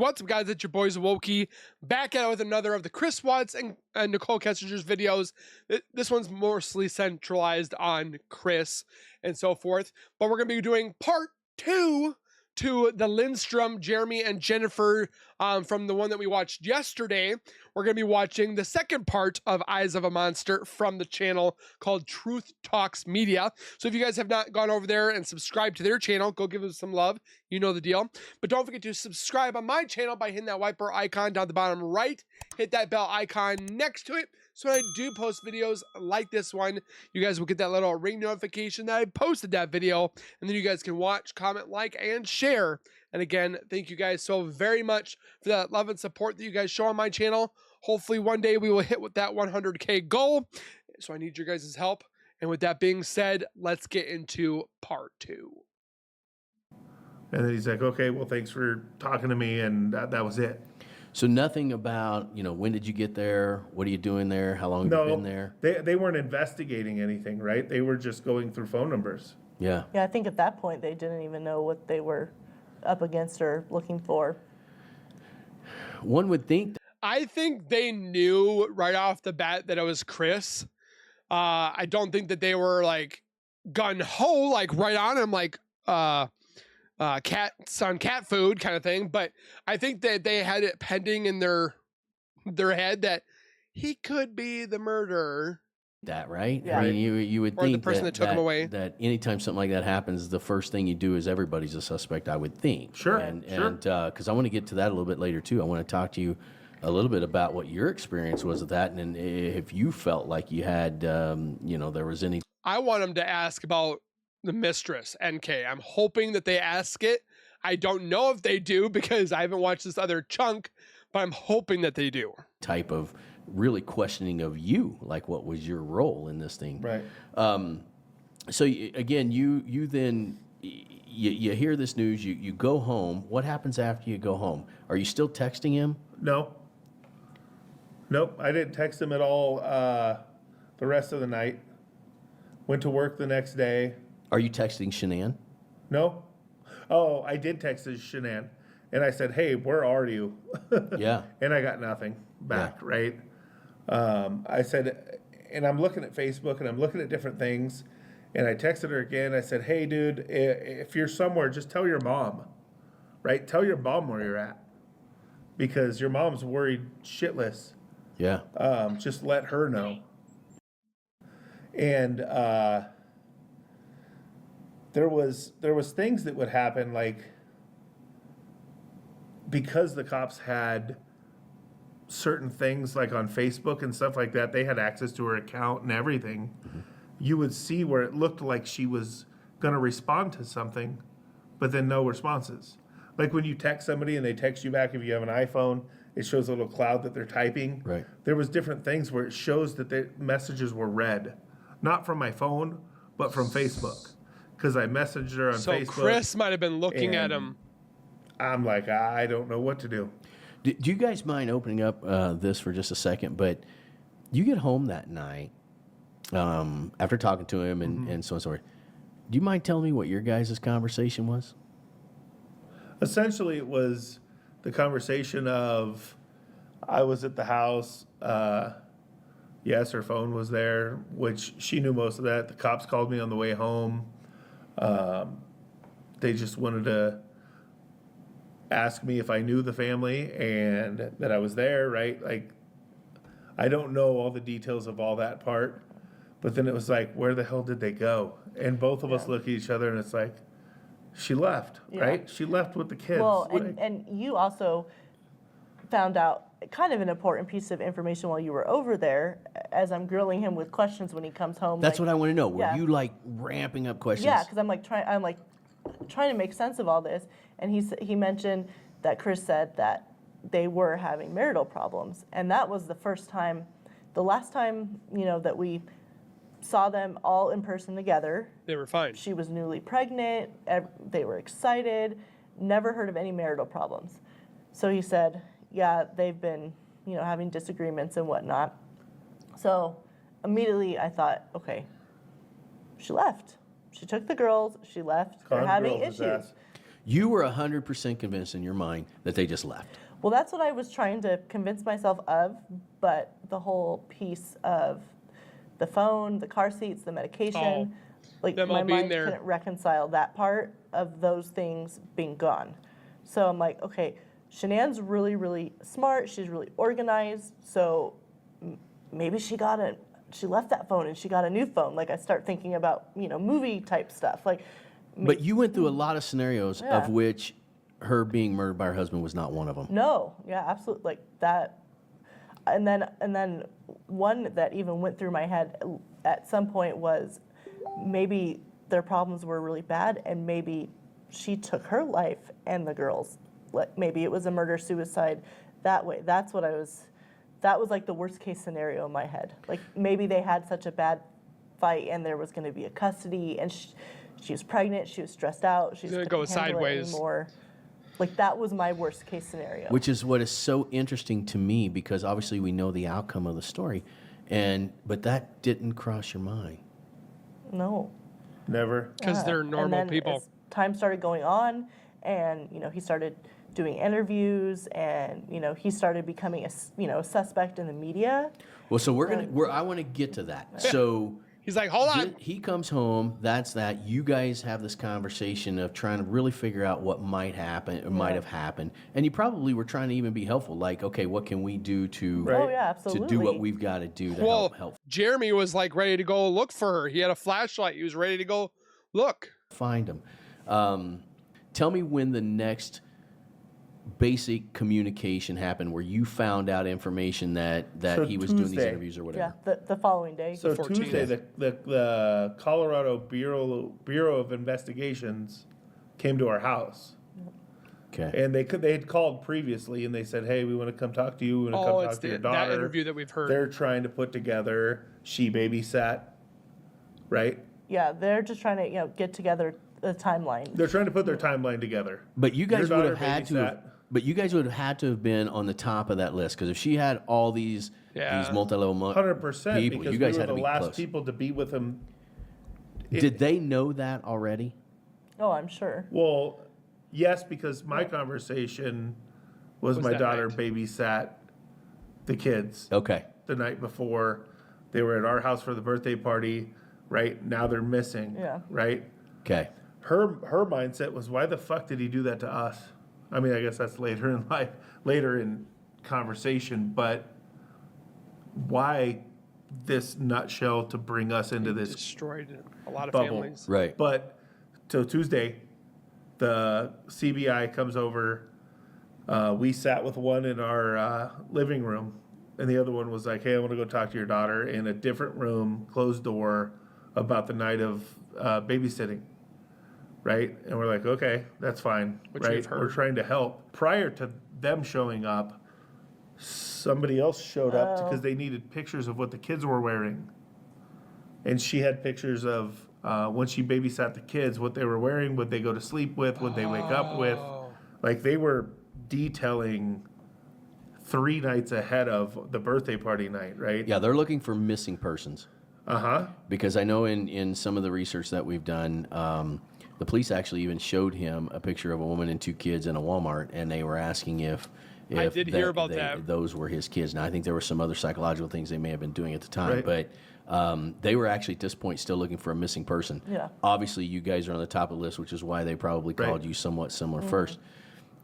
What's up, guys? It's your boys Wokey, back at it with another of the Chriswatts and Nicole Kessinger's videos. This one's mostly centralized on Chris and so forth, but we're going to be doing part 2 to the Lindstrom, Jeremy, and Jennifer from the one that we watched yesterday. We're going to be watching the second part of Eyes of a Monster from the channel called Truth Talks Media. So if you guys have not gone over there and subscribed to their channel, go give them some love. You know the deal. But don't forget to subscribe on my channel by hitting that white bar icon down the bottom right. Hit that bell icon next to it. So when I do post videos like this one, you guys will get that little ring notification that I posted that video. And then you guys can watch, comment, like, and share. And again, thank you guys so very much for that love and support that you guys show on my channel. Hopefully one day we will hit with that 100K goal. So I need your guys' help. And with that being said, let's get into part 2. And then he's like, okay, well, thanks for talking to me. And that was it. So nothing about, when did you get there? What are you doing there? How long have you been there? They weren't investigating anything, right? They were just going through phone numbers. Yeah. Yeah, I think at that point they didn't even know what they were up against or looking for. One would think. I think they knew right off the bat that it was Chris. I don't think that they were like gun-ho, like right on him, like cats on cat food kind of thing. But I think that they had it pending in their head that he could be the murderer. That, right? Yeah. I mean, you would Or think the person that took him away. that anytime something like that happens, the first thing you do is everybody's a suspect, I would think. Sure, And sure. because I want to get to that a little bit later too. I want to talk to you a little bit about what your experience was with that, and if you felt like you had, there was any. I want them to ask about the mistress, NK. I'm hoping that they ask it. I don't know if they do because I haven't watched this other chunk, but I'm hoping that they do. Type of really questioning of you, like what was your role in this thing? Right. So again, you then you hear this news, you go home. What happens after you go home? Are you still texting him? No. Nope, I didn't text him at all the rest of the night. Went to work the next day. Are you texting Shanann? No. Oh, I did text Shanann. And I said, hey, where are you? Yeah. And I got nothing back, right? I said, and I'm looking at Facebook and I'm looking at different things. And I texted her again. I said, hey, dude, if you're somewhere, just tell your mom, right? Tell your mom where you're at. Because your mom's worried shitless. Yeah. Just let her know. And there was things that would happen, like because the cops had certain things like on Facebook and stuff like that, they had access to her account and everything. Mm-hmm. You would see where it looked like she was going to respond to something, but then no responses. Like when you text somebody and they text you back, if you have an iPhone, it shows a little cloud that they're typing. Right. There was different things where it shows that the messages were read, not from my phone, but from Facebook. Because I messaged her on Facebook. So Chris might have been looking at him. I'm like, I don't know what to do. Do you guys mind opening up this for just a second? But you get home that night after talking to him and so on and so forth. Do you mind telling me what your guys' conversation was? Essentially, it was the conversation of I was at the house. Yes, her phone was there, which she knew most of that. The cops called me on the way home. They just wanted to ask me if I knew the family and that I was there, right? Like, I don't know all the details of all that part, but then it was like, where the hell did they go? And both of us look at each other and it's like, she left, right? She left with the kids. Well, and you also found out kind of an important piece of information while you were over there as I'm grilling him with questions when he comes home. That's what I want to know. Were you like ramping up questions? Yeah, because I'm trying to make sense of all this. And he mentioned that Chris said that they were having marital problems. And that was the last time, that we saw them all in person together. They were fine. She was newly pregnant. They were excited. Never heard of any marital problems. So he said, yeah, they've been, having disagreements and whatnot. So immediately I thought, okay, she left. She took the girls. She left. They're having issues. You were 100% convinced in your mind that they just left. Well, that's what I was trying to convince myself of, but the whole piece of the phone, the car seats, the medication, like them my all being mind there. couldn't reconcile that part of those things being gone. So I'm like, okay, Shanann's really, really smart. She's really organized. So maybe she left that phone and she got a new phone. Like I start thinking about, movie type stuff. Like, But you went through a lot of scenarios Yeah. of which her being murdered by her husband was not one of them. no, yeah, absolutely, like that. And then one that even went through my head at some point was maybe their problems were really bad, and maybe she took her life and the girls. Like maybe it was a murder suicide that way. That was like the worst case scenario in my head. Like maybe they had such a bad fight and there was going to be a custody, and she was pregnant, she was stressed out, she gonna couldn't go handle it sideways. anymore. Like that was my worst case scenario. Which is what is so interesting to me, because obviously we know the outcome of the story, but that didn't cross your mind. No. Never. Because they're normal and then people. As time started going on, and he started doing interviews, and he started becoming a suspect in the media. Well, so I want to get to that. So He's like, hold on. he comes home. That's that. You guys have this conversation of trying to really figure out what might happen or might have happened, and you probably were trying to even be helpful. Like, okay, what can we do to Right. Oh yeah, to absolutely. do what we've got to do to Well, help Jeremy was like ready to go look for her. He had a flashlight. He was ready to go look. find them? Tell me when the next basic communication happened where you found out information that So he was doing these Tuesday. interviews or Yeah, whatever. the following day. So 14th. Tuesday, the Colorado Bureau of Investigations came to our house, Okay. and they had called previously, and they said, "Hey, we want to come talk to you. We want to Oh, come it's talk to your that daughter." interview that we've heard. They're trying to put together. She babysat, right? Yeah, they're just trying to get together the timeline. They're trying to put their timeline together. But you guys Your would daughter have had to. babysat. But you guys would have had to have been on the top of that list, because if she had all these multi-level 100% people, because you guys we were had to the be last close. people to be with him. Did they know that already? Oh, I'm sure. Well, yes, because my conversation was my that daughter night? babysat the kids Okay. the night before. They were at our house for the birthday party. Right now they're missing. Yeah. Right. Okay. Her mindset was, why the fuck did he do that to us? I mean, I guess that's later in life, later in conversation, but why this nutshell to bring us into this Destroyed a lot of bubble? families. Right. But so Tuesday, the CBI comes over. We sat with one in our living room, and the other one was like, "Hey, I want to go talk to your daughter in a different room, closed door, about the night of babysitting." Right? And we're like, "Okay, that's fine." Which right? we've heard. We're trying to help. Prior to them showing up, somebody else showed up because they needed pictures of what the kids were wearing. And she had pictures of when she babysat the kids, what they were wearing, what they go to sleep with, what they wake up with. Like they were detailing 3 nights ahead of the birthday party night, right? Yeah, they're looking for missing persons. Uh-huh. Because I know in some of the research that we've done, the police actually even showed him a picture of a woman and 2 kids in a Walmart, and they were asking if I did hear about that. those were his kids. Now, I think there were some other psychological things they may have been doing at the time, Right. but they were actually at this point still looking for a missing person. Yeah. Obviously, you guys are on the top of the list, which is why they probably called Right. you somewhat similar first.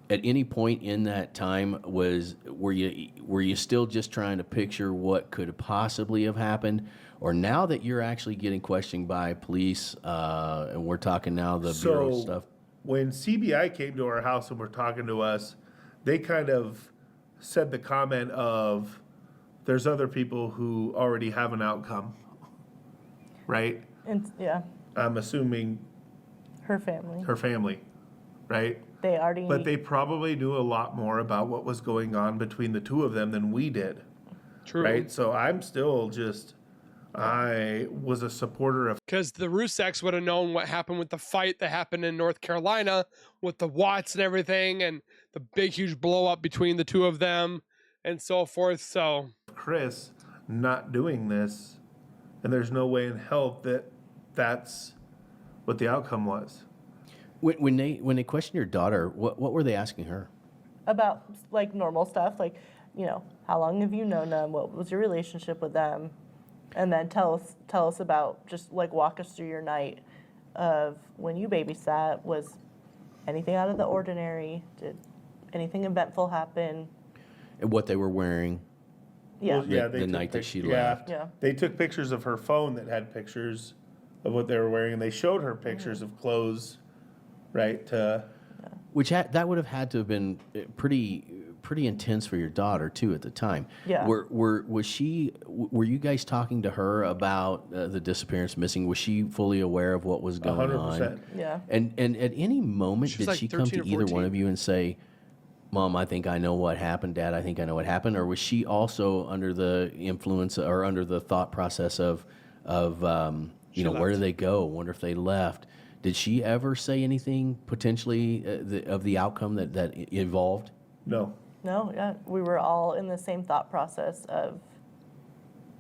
At any point in that time, were you still just trying to picture what could possibly have happened, or now that you're actually getting questioned by police, and we're talking now the bureau stuff? When CBI came to our house and were talking to us, they kind of said the comment of, "There's other people who already have an outcome," right? And yeah, I'm assuming her family. her family, right? They already. But they probably knew a lot more about what was going on between the two of them than we did, True. right? So I'm still I was a supporter of. Because the Rusaks would have known what happened with the fight that happened in North Carolina with the Watts and everything, and the big, huge blow up between the two of them and so forth. So, Chris not doing this, and there's no way in hell that that's what the outcome was. When they questioned your daughter, what were they asking her? About like normal stuff, like, how long have you known them? What was your relationship with them? And then tell us about, just like walk us through your night of when you babysat. Was anything out of the ordinary? Did anything eventful happen? And what they were wearing? Yeah. Well, yeah, The took night that she yeah. left. Yeah. They took pictures of her phone that had pictures of what they were wearing, and they showed her pictures of clothes, right? Which that would have had to have been pretty intense for your daughter too at the time. Yeah. Were you guys talking to her about the disappearance, missing? Was she fully aware of what was going 100%. on? Yeah. And at any moment She was did like she come 13 to or either one 14. of you and say, "Mom, I think I know what happened. Dad, I think I know what happened," or was she also under the influence or under the thought process of where left. do they go? Wonder if they left. Did she ever say anything potentially of the outcome that evolved? No. No, yeah, we were all in the same thought process of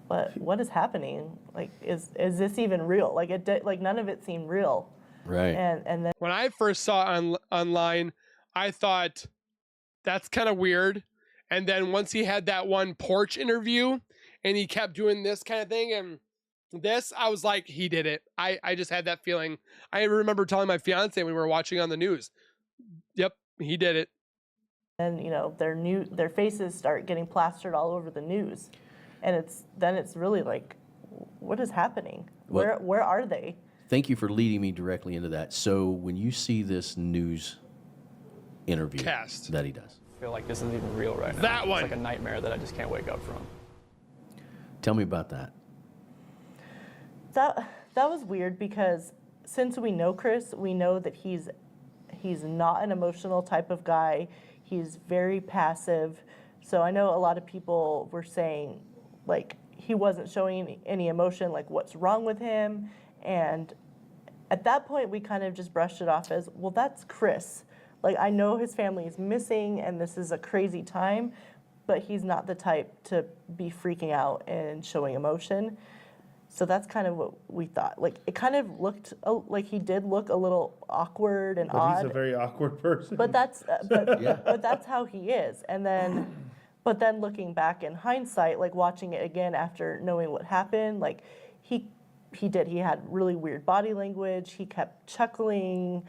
what is happening? Like, is this even real? Like, like none of it seemed real. Right. And then When I first saw it online, I thought that's kind of weird. And then once he had that one porch interview and he kept doing this kind of thing and this, I was like, he did it. I just had that feeling. I remember telling my fiance when we were watching on the news, yep, he did it. and their faces start getting plastered all over the news, and it's really like, what is happening? Well- Where are they? Thank you for leading me directly into that. So when you see this news interview Cast. that he does, I feel like this isn't even real right now. That one. It's like a nightmare that I just can't wake up from. tell me about that. That was weird because since we know Chris, we know that he's not an emotional type of guy. He's very passive. So I know a lot of people were saying, like, he wasn't showing any emotion, like, what's wrong with him? And at that point, we kind of just brushed it off as, well, that's Chris. Like, I know his family is missing and this is a crazy time, but he's not the type to be freaking out and showing emotion. So that's kind of what we thought. Like, it kind of looked like he did look a little awkward and But odd. he's a very awkward person. But that's but that's how he is. And then, but then looking back in hindsight, like watching it again after knowing what happened, like he had really weird body language. He kept chuckling.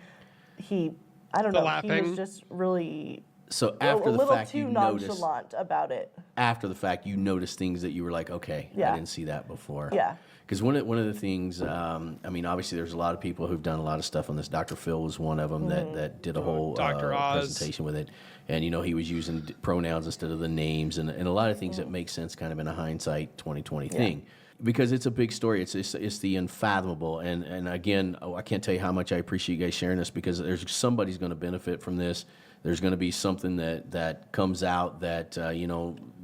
I don't The know. laughing. He was just really So a after the little fact, too you noticed. nonchalant about it. After the fact, you noticed things that you were like, okay, I Yeah. didn't see that before. Yeah. Because one of the things, I mean, obviously, there's a lot of people who've done a lot of stuff on this. Dr. Phil was one of them that did a whole Dr. Oz. presentation with it, and he was using pronouns instead of the names, and a lot of things that make sense, kind of in a hindsight 2020 thing. Because it's a big story. It's the unfathomable, and again, I can't tell you how much I appreciate you guys sharing this, because there's somebody's going to benefit from this. There's going to be something that comes out that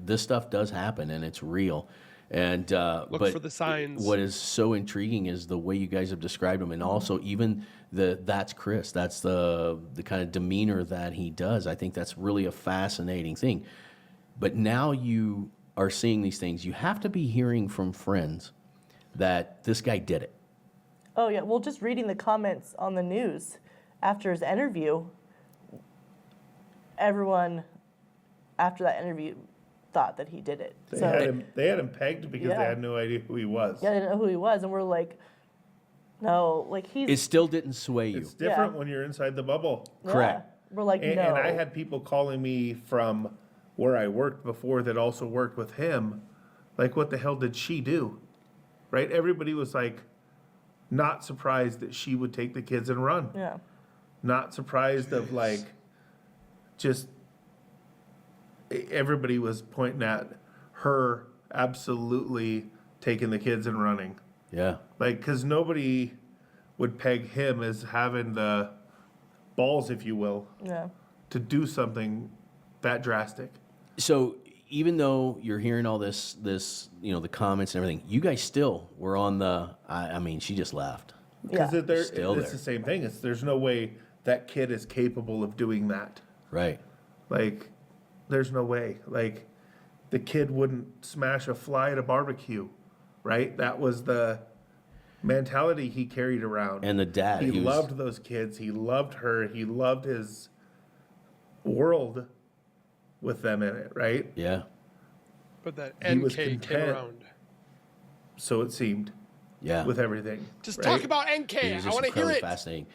this stuff does happen and it's real. And Look for the signs. What is so intriguing is the way you guys have described him, and also even that's Chris. That's the kind of demeanor that he does. I think that's really a fascinating thing. But now you are seeing these things. You have to be hearing from friends that this guy did it. Oh yeah, well, just reading the comments on the news after his interview, everyone after that interview thought that he did it. They had him pegged because Yeah. they had no idea who he was. Yeah, they didn't know who he was, and we're like, no, like It he's still didn't sway you. It's different Yeah. when you're inside the bubble. Correct. Yeah. We're like, And, no. and I had people calling me from where I worked before that also worked with him. Like, what the hell did she do? Right? Everybody was like, not surprised that she would take the kids and run. Yeah. Not surprised of like, just everybody was pointing at her absolutely taking the kids and running. Yeah. Like, because nobody would peg him as having the balls, if you will, Yeah. to do something that drastic. So even though you're hearing all this, the comments and everything, you guys still were on the. I mean, she just left. Because Yeah. it's Still there. the same thing. There's no way that kid is capable of doing that. Right. Like, there's no way. Like, the kid wouldn't smash a fly at a barbecue, right? That was the mentality he carried around. And the dad, he he was- loved those kids. He loved her. He loved his world with them in it, right? Yeah. But that He was NK came content. around. So it seemed Yeah. with everything. Just right? talk about NK. It was I just want to hear incredibly it. fascinating.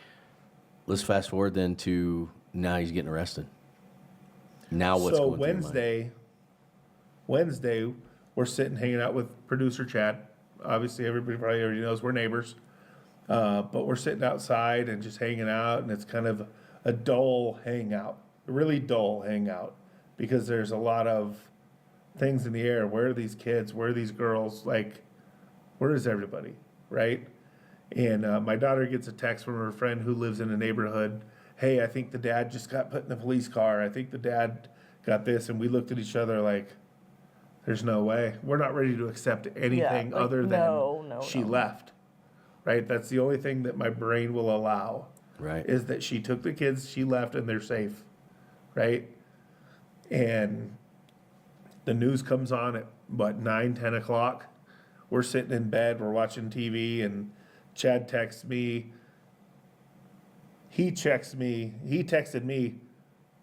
Let's fast forward then to now he's getting arrested. Now what's So going through your mind? Wednesday, we're sitting hanging out with producer Chad. Obviously, everybody probably already knows we're neighbors. But we're sitting outside and just hanging out, and it's kind of a dull hangout, a really dull hangout, because there's a lot of things in the air. Where are these kids? Where are these girls? Like, where is everybody, right? And my daughter gets a text from her friend who lives in a neighborhood. Hey, I think the dad just got put in the police car. I think the dad got this. And we looked at each other like, there's no way. We're not ready to accept anything like, other than no, she no. left, right? That's the only thing that my brain will allow, Right. is that she took the kids, she left, and they're safe, right? And the news comes on at, 9, 10 o'clock. We're sitting in bed, we're watching TV, and Chad texts me. He texted me,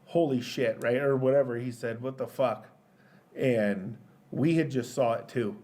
holy shit, right? Or whatever. He said, what the fuck? And we had just saw it too.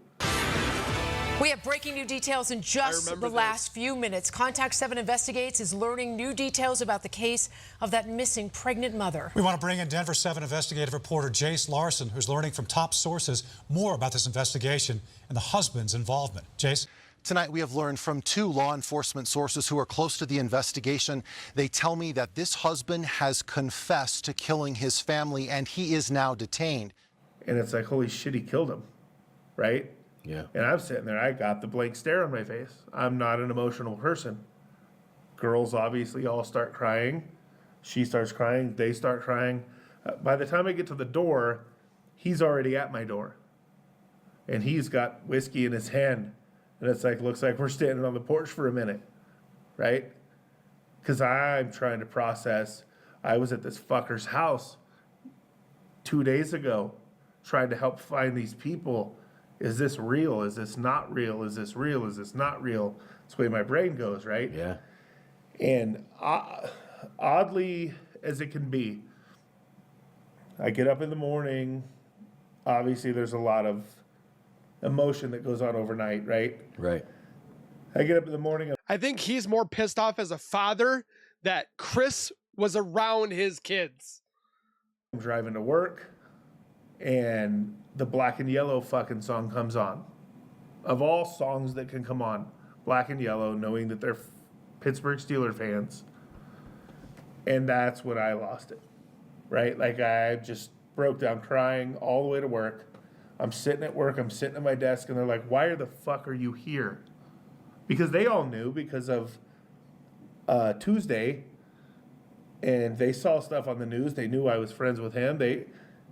We have breaking new details in just the last few minutes. Contact 7 Investigates is learning new details about the case of that missing pregnant mother. We want to bring in Denver 7 investigative reporter Jace Larson, who's learning from top sources more about this investigation and the husband's involvement. Jace? Tonight, we have learned from 2 law enforcement sources who are close to the investigation. They tell me that this husband has confessed to killing his family, and he is now detained. And it's like, holy shit, he killed him, right? Yeah. And I'm sitting there, I got the blank stare on my face. I'm not an emotional person. Girls obviously all start crying. She starts crying, they start crying. By the time I get to the door, he's already at my door. And he's got whiskey in his hand. And it's like, looks like we're standing on the porch for a minute, right? Because I'm trying to process. I was at this fucker's house 2 days ago, trying to help find these people. Is this real? Is this not real? Is this real? Is this not real? That's the way my brain goes, right? Yeah. And oddly as it can be, I get up in the morning. Obviously, there's a lot of emotion that goes on overnight, right? Right. I get up in the morning. I think he's more pissed off as a father that Chris was around his kids. I'm driving to work, and the Black and Yellow fucking song comes on. Of all songs that can come on, Black and Yellow, knowing that they're Pittsburgh Steelers fans. And that's when I lost it, right? Like, I just broke down crying all the way to work. I'm sitting at work, I'm sitting at my desk, and they're like, why the fuck are you here? Because they all knew because of Tuesday, and they saw stuff on the news. They knew I was friends with him. They,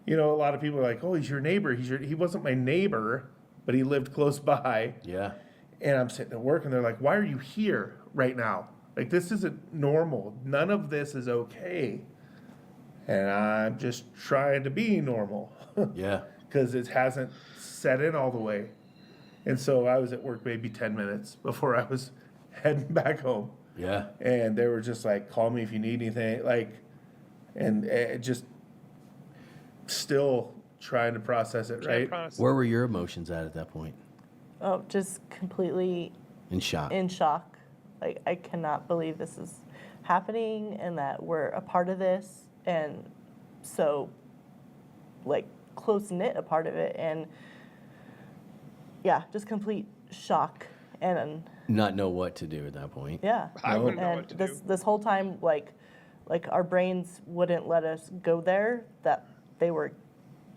a lot of people are like, oh, he's your neighbor. He wasn't my neighbor, but he lived close by. Yeah. And I'm sitting at work, and they're like, why are you here right now? Like, this isn't normal. None of this is okay. And I'm just trying to be normal. Yeah. Because it hasn't set in all the way. And so I was at work maybe 10 minutes before I was heading back home. Yeah. And they were just like, call me if you need anything. Like, and it just still trying to process it, right? Where were your emotions at that point? Oh, just completely In shock. in shock. Like, I cannot believe this is happening and that we're a part of this, and so, like, close-knit a part of it. And yeah, just complete shock. And Not know what to do at that point. yeah, I wouldn't know and what to this do. this whole time, like our brains wouldn't let us go there, that they were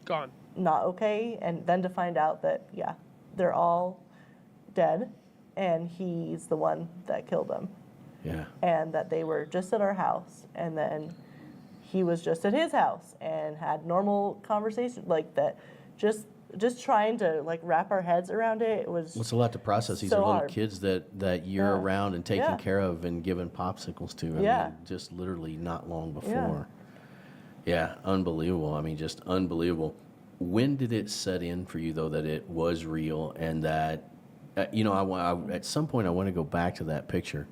Gone. not okay. And then to find out that, yeah, they're all dead and he's the one that killed them, Yeah. and that they were just at our house, and then he was just at his house and had normal conversation like that. Just trying to, like, wrap our heads around it. It was It's a lot to process. These so are little hard. kids that you're Yeah. around and taking Yeah. care of and giving popsicles to. I Yeah. mean, just literally not long before. Yeah, unbelievable. I mean, just unbelievable. When did it set in for you, though, that it was real and that you know, at some point I want to go back to that picture.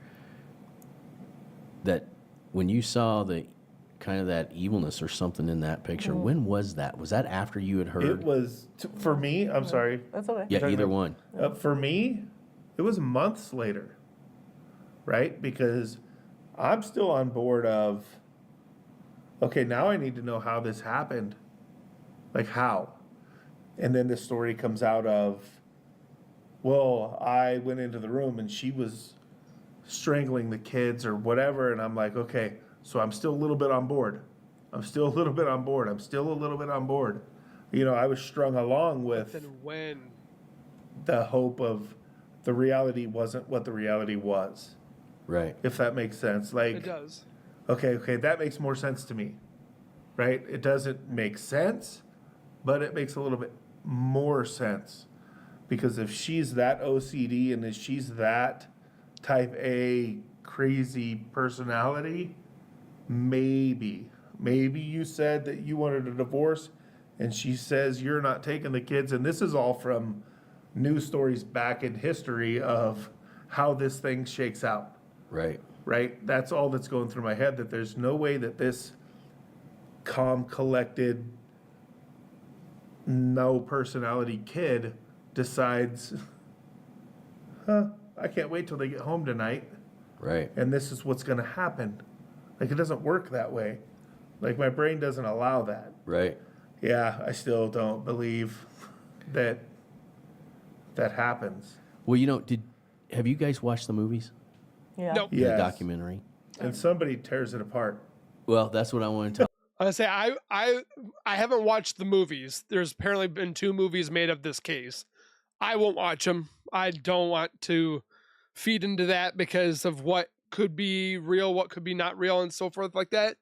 That when you saw the kind of that evilness or something in that picture, when was that? Was that after you had heard? It was, for me, I'm sorry. That's okay. Yeah, either one. For me, it was months later, right? Because I'm still on board of, okay, now I need to know how this happened. Like how? And then the story comes out of, well, I went into the room and she was strangling the kids or whatever. And I'm like, okay, so I'm still a little bit on board. I'm still a little bit on board. I'm still a little bit on board. You know, I was strung along with Then when? the hope of the reality wasn't what the reality was. Right. If that makes sense. Like, It does. okay, that makes more sense to me. Right? It doesn't make sense, but it makes a little bit more sense. Because if she's that OCD and if she's that type A crazy personality, maybe you said that you wanted a divorce and she says you're not taking the kids. And this is all from news stories back in history of how this thing shakes out. Right. Right? That's all that's going through my head, that there's no way that this calm, collected, no personality kid decides, I can't wait till they get home tonight Right. and this is what's going to happen. Like, it doesn't work that way. Like, my brain doesn't allow that. Right. Yeah, I still don't believe that happens. Well, you know, have you guys watched the movies? Yeah. Nope. The Yes. documentary? And somebody tears it apart. Well, that's what I want to tell. I say I haven't watched the movies. There's apparently been 2 movies made of this case. I won't watch them. I don't want to feed into that because of what could be real, what could be not real, and so forth like that.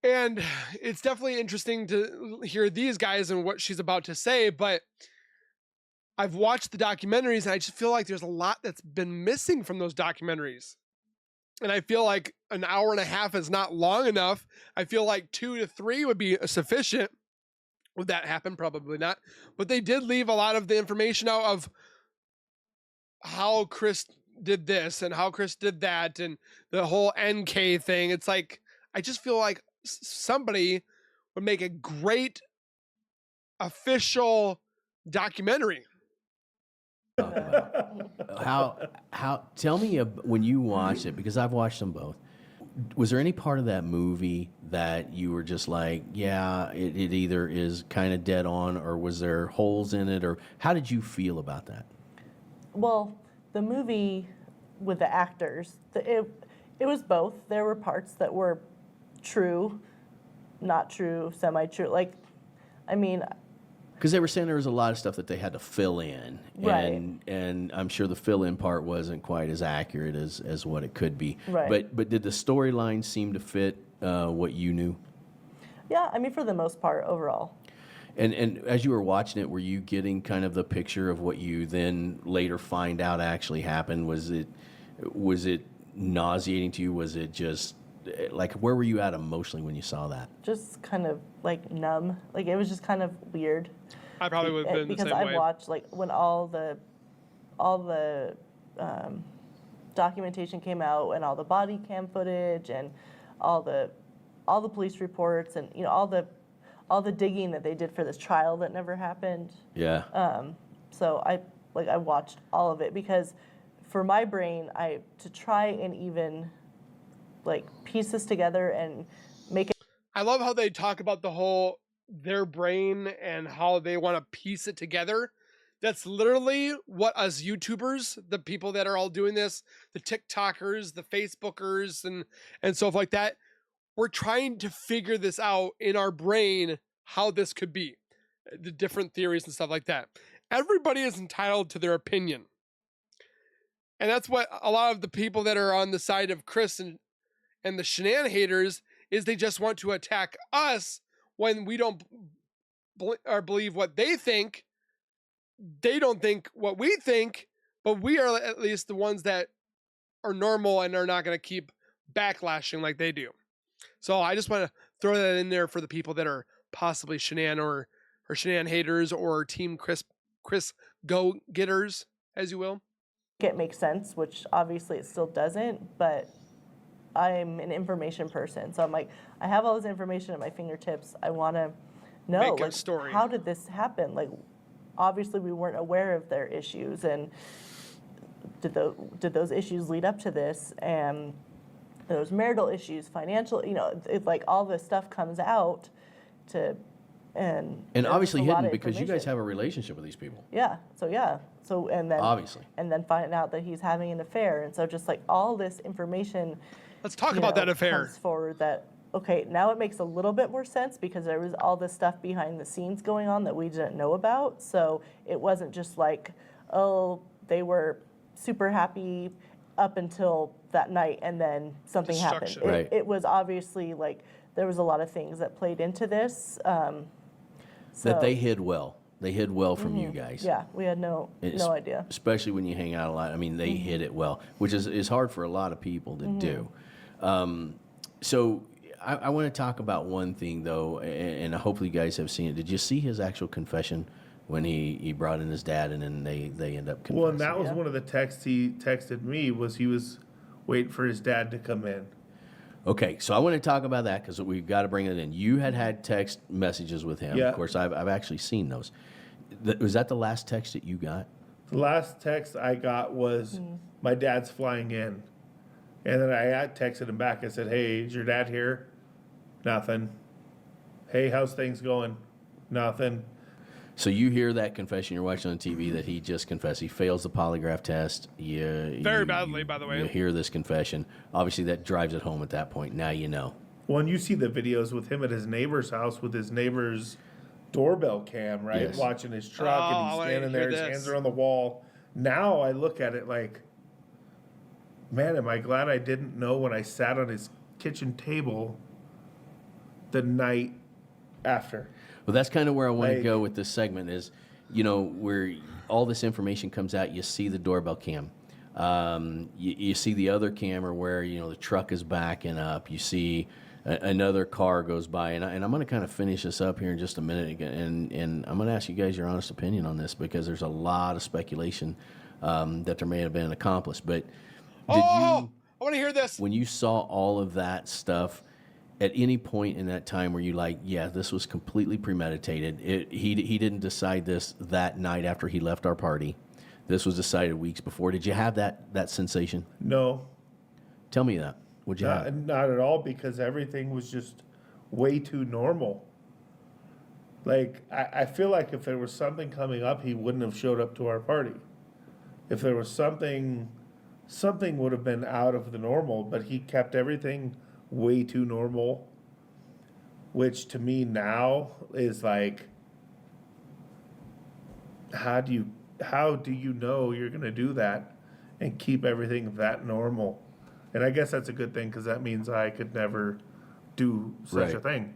And it's definitely interesting to hear these guys and what she's about to say, but I've watched the documentaries and I just feel like there's a lot that's been missing from those documentaries. And I feel like an hour and a half is not long enough. I feel like 2 to 3 would be sufficient. Would that happen? Probably not. But they did leave a lot of the information out of how Chris did this and how Chris did that and the whole NK thing. It's like, I just feel like somebody would make a great official documentary. How tell me when you watched it, because I've watched them both. Was there any part of that movie that you were just like, yeah, it either is kind of dead on, or was there holes in it, or how did you feel about that? Well, the movie with the actors, it was both. There were parts that were true, not true, semi-true. Like, I mean, because they were saying there was a lot of stuff that they had to fill in, Right. and I'm sure the fill-in part wasn't quite as accurate as what it could be. Right. But did the storyline seem to fit what you knew? yeah, I mean, for the most part, overall. And as you were watching it, were you getting kind of the picture of what you then later find out actually happened? Was it nauseating to you? Was it just like, where were you at emotionally when you saw that? Just kind of like numb. Like, it was just kind of weird. I probably would have been the Because same I way. watched, like, when all the documentation came out and all the body cam footage and all the police reports and, you know, all the digging that they did for this trial that never happened. Yeah. So I watched all of it because for my brain, to try and even like piece this together and make it. I love how they talk about their brain and how they want to piece it together. That's literally what us YouTubers, the people that are all doing this, the TikTokers, the Facebookers, and stuff like that, we're trying to figure this out in our brain, how this could be, the different theories and stuff like that. Everybody is entitled to their opinion. And that's what a lot of the people that are on the side of Chris and the Shanann haters is, they just want to attack us when we don't believe what they think. They don't think what we think, but we are at least the ones that are normal and are not going to keep backlashing like they do. So I just want to throw that in there for the people that are possibly Shanann or Shanann haters or Team Chris Chris go-getters, as you will? It makes sense, which obviously it still doesn't, but I'm an information person. So I'm like, I have all this information at my fingertips. I want to know, Make a like, story. how did this happen? Like, obviously we weren't aware of their issues, and did those issues lead up to this? And those marital issues, financial, like all this stuff comes out to, and obviously there's a lot hidden of because you guys information. have a relationship with these people. Yeah. So and then Obviously. and then find out that he's having an affair, and so just like all this information. Let's talk about that affair. Comes forward that, okay, now it makes a little bit more sense because there was all this stuff behind the scenes going on that we didn't know about. So it wasn't just like, oh, they were super happy up until that night and then something happened. Destruction. Right. It was obviously like there was a lot of things that played into this. That they hid well. They hid well from you guys. Yeah, we had no idea. Especially when you hang out a lot. I mean, they hid it well, which is hard for a lot of people to do. So I want to talk about one thing, though, and hopefully you guys have seen it. Did you see his actual confession when he brought in his dad and then they end up confessing? Well, and that was one of the texts he texted me, was he was waiting for his dad to come in. Okay, so I want to talk about that because we've got to bring it in. You had text messages with him. Yeah. Of course, I've actually seen those. Was that the last text that you got? The last text I got was, my dad's flying in. And then I texted him back. I said, hey, is your dad here? Nothing. Hey, how's things going? Nothing. So you hear that confession, you're watching on TV that he just confessed. He fails the polygraph test. Very badly, by the way. You hear this confession. Obviously, that drives it home at that point. Now you know. Well, and you see the videos with him at his neighbor's house with his neighbor's doorbell cam, right? Yes. Watching his truck, Oh, I and he's wanna standing hear there, his this. hands are on the wall. Now I look at it like, man, am I glad I didn't know when I sat on his kitchen table the night after. Well, that's kind of where I want to Like- go with this segment is, where all this information comes out, you see the doorbell cam. You see the other camera where, the truck is backing up. You see another car goes by. And I'm going to kind of finish this up here in just a minute. Again, and I'm going to ask you guys your honest opinion on this because there's a lot of speculation that there may have been an accomplice. But I want to hear this. when you saw all of that stuff, at any point in that time were you like, yeah, this was completely premeditated? He didn't decide this that night after he left our party. This was decided weeks before. Did you have that sensation? No, Tell me that. What'd you have? not at all, because everything was just way too normal. Like, I feel like if there was something coming up, he wouldn't have showed up to our party. If there was something would have been out of the normal, but he kept everything way too normal, which to me now is like, how do you know you're going to do that and keep everything that normal? And I guess that's a good thing, because that means I could never do such a Right. thing.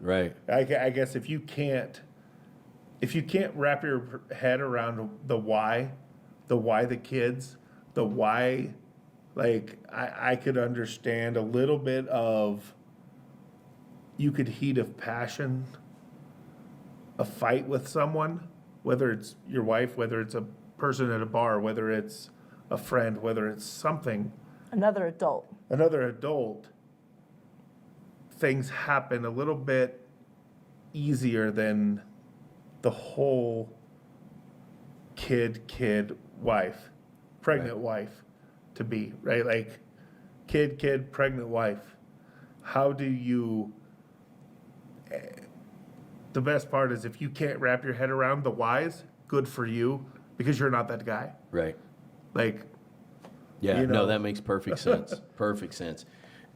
Right. I guess if you can't wrap your head around the why the kids, the why, like I could understand a little bit of, you could heat of passion, a fight with someone, whether it's your wife, whether it's a person at a bar, whether it's a friend, whether it's something, Another adult. Things happen a little bit easier than the whole kid, wife, pregnant wife to be, right? Like kid, pregnant wife. How do you, the best part is if you can't wrap your head around the whys, good for you, because you're not that guy. Right. Like, Yeah. You No, know. that makes perfect sense. Perfect sense.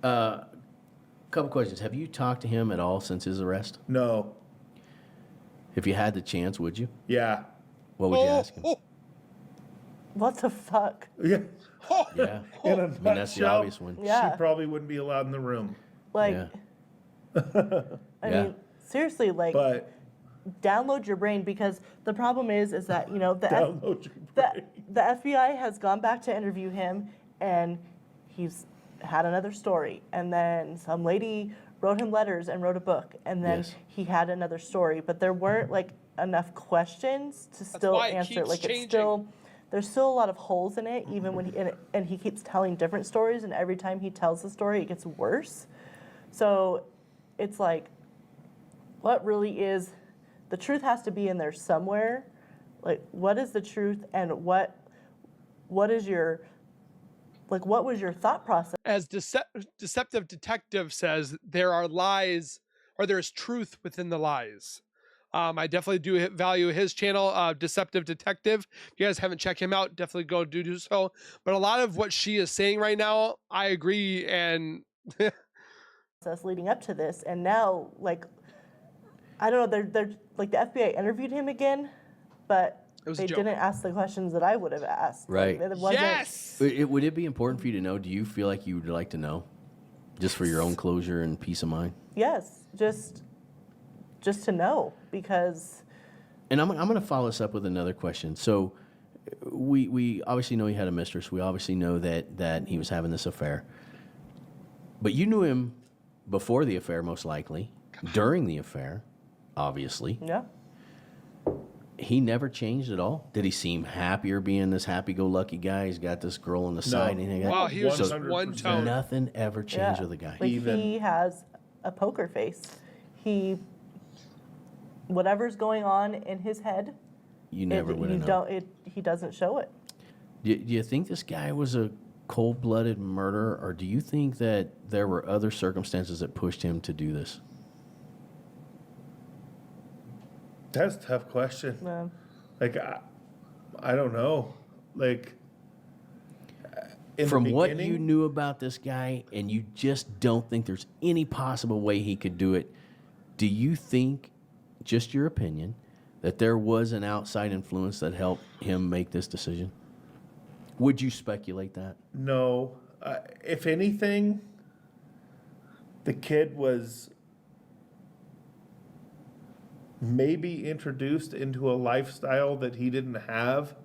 Couple questions. Have you talked to him at all since his arrest? no, If you had the chance, would you? yeah, What would you ask him? What the fuck? yeah. Yeah. In a I mean, that's the nutshell, obvious one. Yeah. She probably wouldn't be allowed in the room. Like, Yeah. I Yeah. mean, seriously, like, But download your brain, because the problem is that, download your brain. the FBI has gone back to interview him, and he's had another story. And then some lady wrote him letters and wrote a book, and then Yes. he had another story. But there weren't, like, enough questions to still why it answer. keeps Like changing. it's still, there's still a lot of holes in it, even when and he keeps telling different stories, and every time he tells the story, it gets worse. So it's like, what really is, the truth has to be in there somewhere. Like, what is the truth, and what is your, like, what was your thought process? As Deceptive Detective says, there are lies, or there is truth within the lies. I definitely do value his channel, Deceptive Detective. If you guys haven't checked him out, definitely go do so. But a lot of what she is saying right now, I agree. And Leading up to this, and now, like, I don't know, they're like, the FBI interviewed him again, but they didn't ask the questions that I would have asked. Right. Like, it wasn't, yes. Would it be important for you to know? Do you feel like you would like to know, just for your own closure and peace of mind? Yes, just to know, because. And I'm going to follow this up with another question. So we obviously know he had a mistress. We obviously know that he was having this affair. But you knew him before the affair, most likely. During the affair, obviously. Yeah. He never changed at all? Did he seem happier being this happy-go-lucky guy? He's got this girl on the side. And Wow, he was just 100%. one tone. Nothing ever changed with the guy. Like, he has a poker face. Whatever's going on in his head, You never would have known. He doesn't show it. Do you think this guy was a cold-blooded murderer, or do you think that there were other circumstances that pushed him to do this? That's a tough question. Yeah. Like, I don't know. Like, in From the what beginning, you knew about this guy, and you just don't think there's any possible way he could do it, do you think, just your opinion, that there was an outside influence that helped him make this decision? Would you speculate that? No. If anything, the kid was maybe introduced into a lifestyle that he didn't have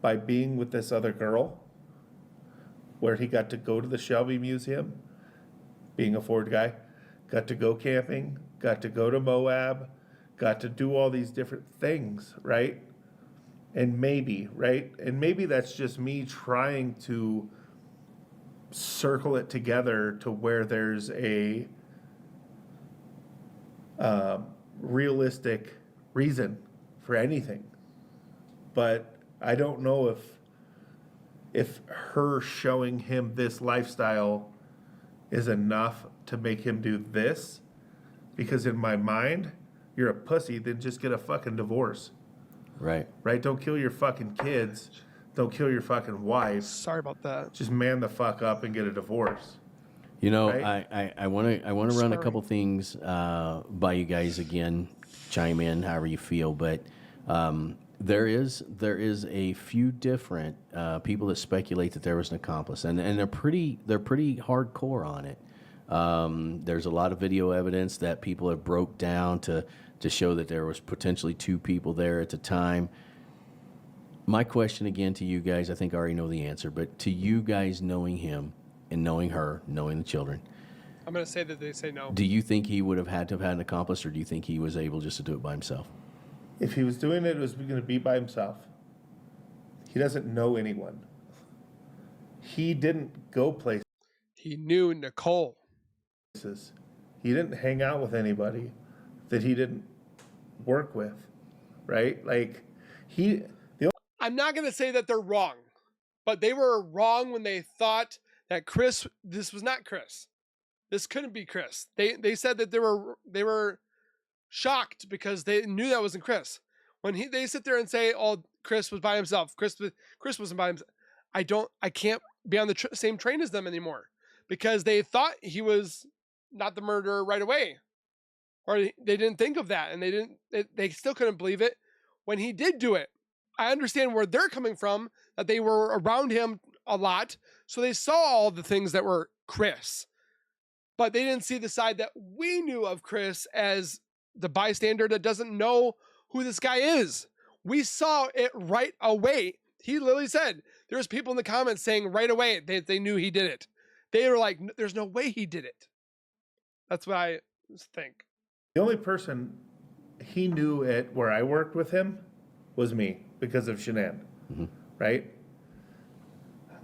by being with this other girl, where he got to go to the Shelby Museum, being a Ford guy, got to go camping, got to go to Moab, got to do all these different things, right? And maybe, right? And maybe that's just me trying to circle it together to where there's a realistic reason for anything. But I don't know if her showing him this lifestyle is enough to make him do this. Because in my mind, you're a pussy, then just get a fucking divorce. Right. Right? Don't kill your fucking kids. Don't kill your fucking wife. Sorry about that. Just man the fuck up and get a divorce. You know, Right? I want to run a couple things by you guys again. Chime in however you feel, but there is a few different people that speculate that there was an accomplice, and they're pretty hardcore on it. There's a lot of video evidence that people have broke down to show that there was potentially two people there at the time. My question again to you guys, I think I already know the answer, but to you guys knowing him and knowing her, knowing the children, I'm going to say that they say no. do you think he would have had to have had an accomplice, or do you think he was able just to do it by himself? If he was doing it, it was going to be by himself. He doesn't know anyone. He didn't go places. He knew Nicole. He didn't hang out with anybody that he didn't work with, right? Like, I'm not going to say that they're wrong, but they were wrong when they thought that this was not Chris. This couldn't be Chris. They said that they were shocked because they knew that wasn't Chris. When they sit there and say, "Oh, Chris was by himself. Chris wasn't by himself." I can't be on the same train as them anymore, because they thought he was not the murderer right away, or they didn't think of that, and they still couldn't believe it when he did do it. I understand where they're coming from, that they were around him a lot, so they saw all the things that were Chris, but they didn't see the side that we knew of Chris as the bystander that doesn't know who this guy is. We saw it right away. He literally said, there's people in the comments saying right away they knew he did it. They were like, there's no way he did it. That's what I think. the only person he knew it where I worked with him was me because of Shanann, right?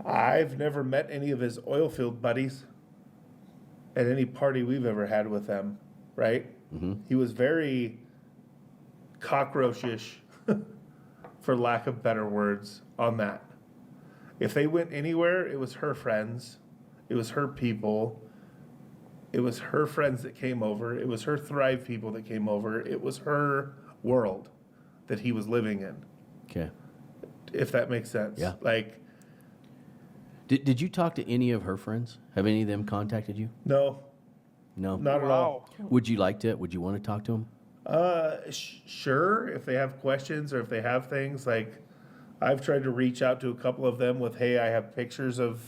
I've never met any of his oil field buddies at any party we've ever had with them, right? He was very cockroachish, for lack of better words, on that. If they went anywhere, it was her friends, it was her people, it was her friends that came over, it was her Thrive people that came over, it was her world that he was living in. Okay. If that makes sense. Yeah. Like, Did you talk to any of her friends? Have any of them contacted you? no, No. not at all. Would you like to? Would you want to talk to them? Sure, if they have questions or if they have things, like, I've tried to reach out to a couple of them with, hey, I have pictures of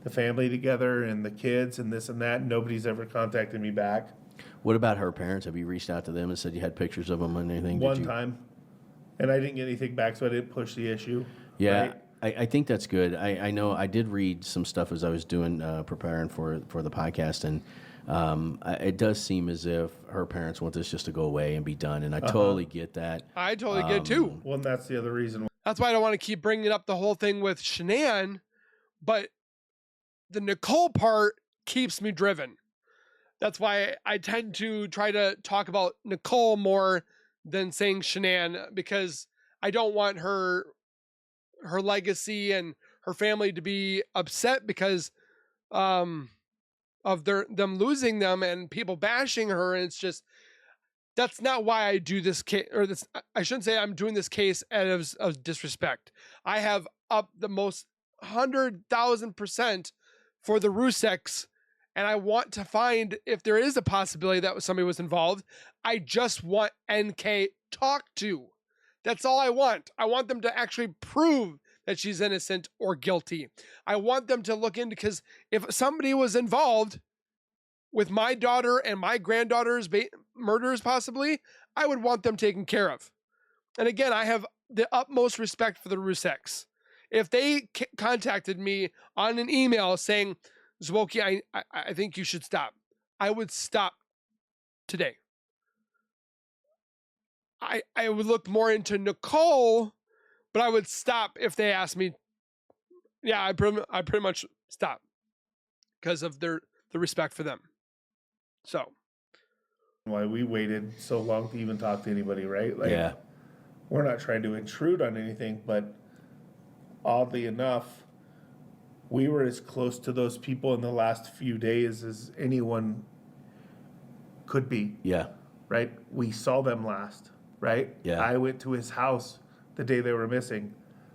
the family together and the kids and this and that, and nobody's ever contacted me back. What about her parents? Have you reached out to them and said you had pictures of them and anything? One time, and I didn't get anything back, so I didn't push the issue. Yeah, right? I think that's good. I know I did read some stuff as I was doing preparing for the podcast, and it does seem as if her parents want this just to go away and be done, and I totally get that. I totally get it too. Well, and that's the other reason. That's why I don't want to keep bringing up the whole thing with Shanann, but the Nicole part keeps me driven. That's why I tend to try to talk about Nicole more than saying Shanann, because I don't want her legacy and her family to be upset because of them losing them and people bashing her. And it's just, that's not why I do this case, or this, I shouldn't say I'm doing this case out of disrespect. I have up the most 100,000% for the Ruseks, and I want to find if there is a possibility that somebody was involved. I just want NK talked to. That's all I want. I want them to actually prove that she's innocent or guilty. I want them to look into, because if somebody was involved with my daughter and my granddaughter's murders possibly, I would want them taken care of. And again, I have the utmost respect for the Ruseks. If they contacted me on an email saying, Zwolki, I think you should stop, I would stop today. I would look more into Nicole, but I would stop if they asked me. Yeah, I pretty much stop because of the respect for them. So Why we waited so long to even talk to anybody, right? Like, Yeah. we're not trying to intrude on anything, but oddly enough, we were as close to those people in the last few days as anyone could be, Yeah. right? We saw them last, right? Yeah. I went to his house the day they were missing.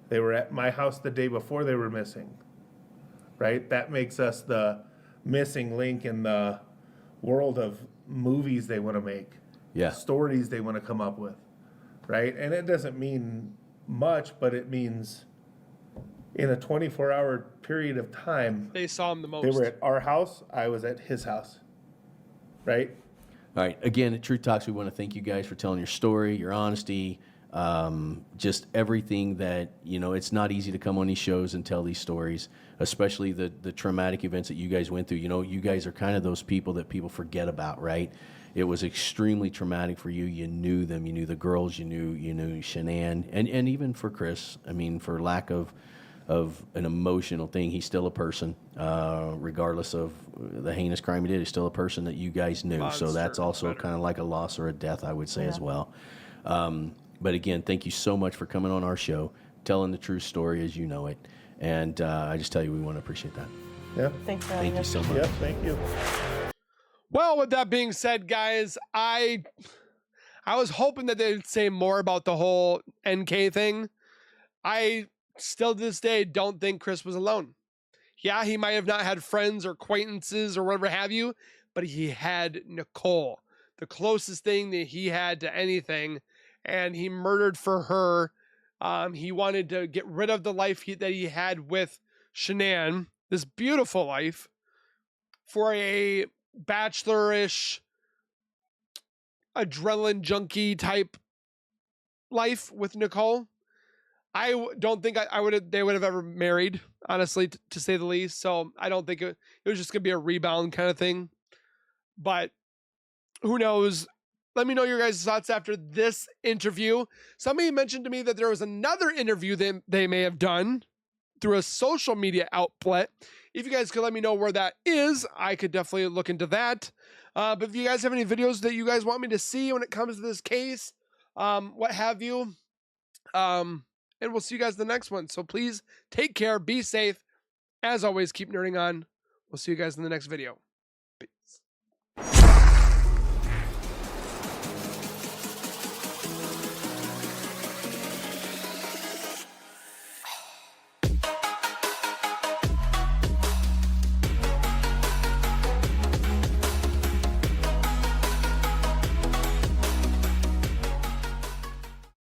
They were at my house the day before they were missing, right? That makes us the missing link in the world of movies they want to make, Yeah. stories they want to come up with, right? And it doesn't mean much, but it means in a 24-hour period of time, they saw him the most. they were at our house, I was at his house, right? All right. Again, at Truth Talks, we want to thank you guys for telling your story, your honesty, just everything that, it's not easy to come on these shows and tell these stories, especially the traumatic events that you guys went through. You guys are kind of those people that people forget about, right? It was extremely traumatic for you. You knew them. You knew the girls. You knew Shanann. And even for Chris, I mean, for lack of an emotional thing, he's still a person, regardless of the heinous crime he did. He's still a person that you guys knew. Monster, so that's also kind of like a loss or a death, I would say, as well. But again, thank you so much for coming on our show, telling the true story as you know it. And I just tell you, we want to appreciate that. Yeah. Thanks for having Thank you us. so much. Yeah, thank you. Well, with that being said, guys, I was hoping that they'd say more about the whole NK thing. I still to this day don't think Chris was alone. Yeah, he might have not had friends or acquaintances or whatever have you, but he had Nicole, the closest thing that he had to anything, and he murdered for her. He wanted to get rid of the life that he had with Shanann, this beautiful life, for a bachelorish, adrenaline junkie type life with Nicole. I don't think they would have ever married, honestly, to say the least. So I don't think it was just gonna be a rebound kind of thing. But who knows? let me know your guys' thoughts after this interview. Somebody mentioned to me that there was another interview they may have done through a social media outlet. If you guys could let me know where that is, I could definitely look into that. But if you guys have any videos that you guys want me to see when it comes to this case, what have you, and we'll see you guys in the next one. So please take care, be safe. As always, keep nerding on. We'll see you guys in the next video.